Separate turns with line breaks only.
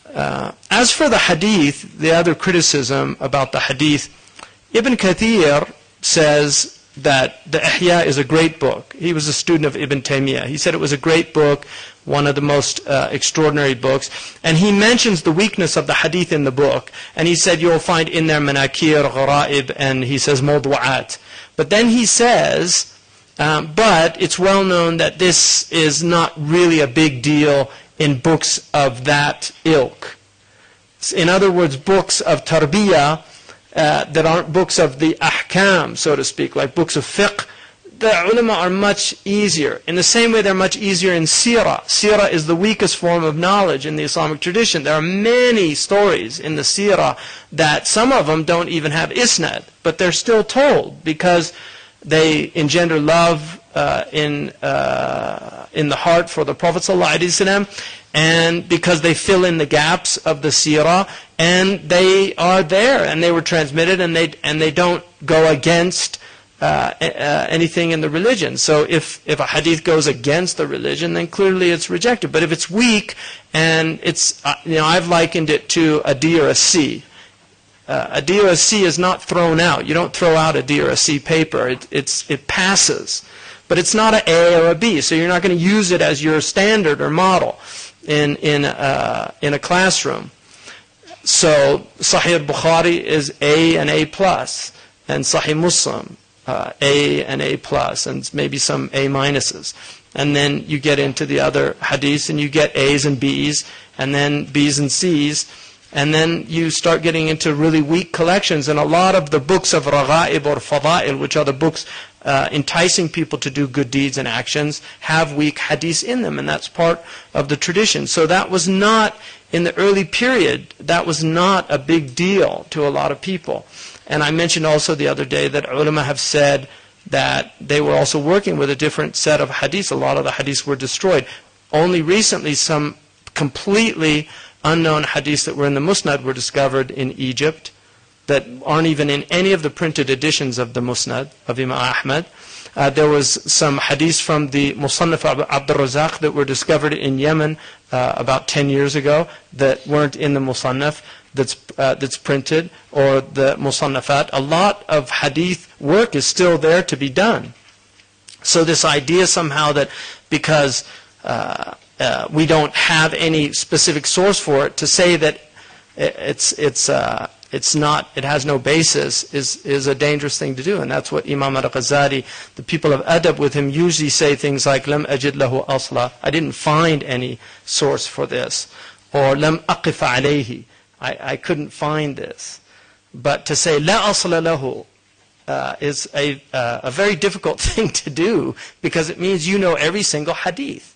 As for the hadith, the other criticism about the hadith, Ibn Kathir says that the Ihya is a great book. He was a student of Ibn Taymiyyah. He said it was a great book, one of the most extraordinary books. And he mentions the weakness of the hadith in the book. And he said you'll find in there manakir, gharaib, and he says mawdu'at. But then he says, but it's well known that this is not really a big deal in books of that ilk. In other words, books of tarbiyah, that aren't books of the ahkam, so to speak, like books of fiqh, the ulama are much easier. In the same way they're much easier in seerah. Seerah is the weakest form of knowledge in the Islamic tradition. There are many stories in the seerah that some of them don't even have isnad, but they're still told because they engender love in the heart for the Prophet ﷺ, and because they fill in the gaps of the seerah, and they are there, and they were transmitted, and they don't go against anything in the religion. So if a hadith goes against the religion, then clearly it's rejected. But if it's weak, and it's, I've likened it to a D or a C. A D or a C is not thrown out. You don't throw out a D or a C paper. It passes. But it's not an A or a B, so you're not going to use it as your standard or model in a classroom. So Sahih al-Bukhari is A and A+, and Sahih Muslim A and A+, and maybe some A minuses. And then you get into the other hadiths, and you get A's and B's, and then B's and C's, and then you start getting into really weak collections. And a lot of the books of Raghaib or Fada'il, which are the books enticing people to do good deeds and actions, have weak hadiths in them, and that's part of the tradition. So that was not, in the early period, that was not a big deal to a lot of people. And I mentioned also the other day that ulama have said that they were also working with a different set of hadiths. A lot of the hadiths were destroyed. Only recently some completely unknown hadiths that were in the Musnad were discovered in Egypt that aren't even in any of the printed editions of the Musnad of Imam Ahmad. There was some hadiths from the Musannaf Abdul Razak that were discovered in Yemen about 10 years ago that weren't in the Musannaf that's printed, or the Musannafat. A lot of hadith work is still there to be done. So this idea somehow that because we don't have any specific source for it, to say that it has no basis is a dangerous thing to do. And that's what Imam al-Ghazali, the people of adab with him, usually say things like lam ajid lahu asla, I didn't find any source for this, or lam aqif alayhi, I couldn't find this. But to say la asla lahu is a very difficult thing to do, because it means you know every single hadith.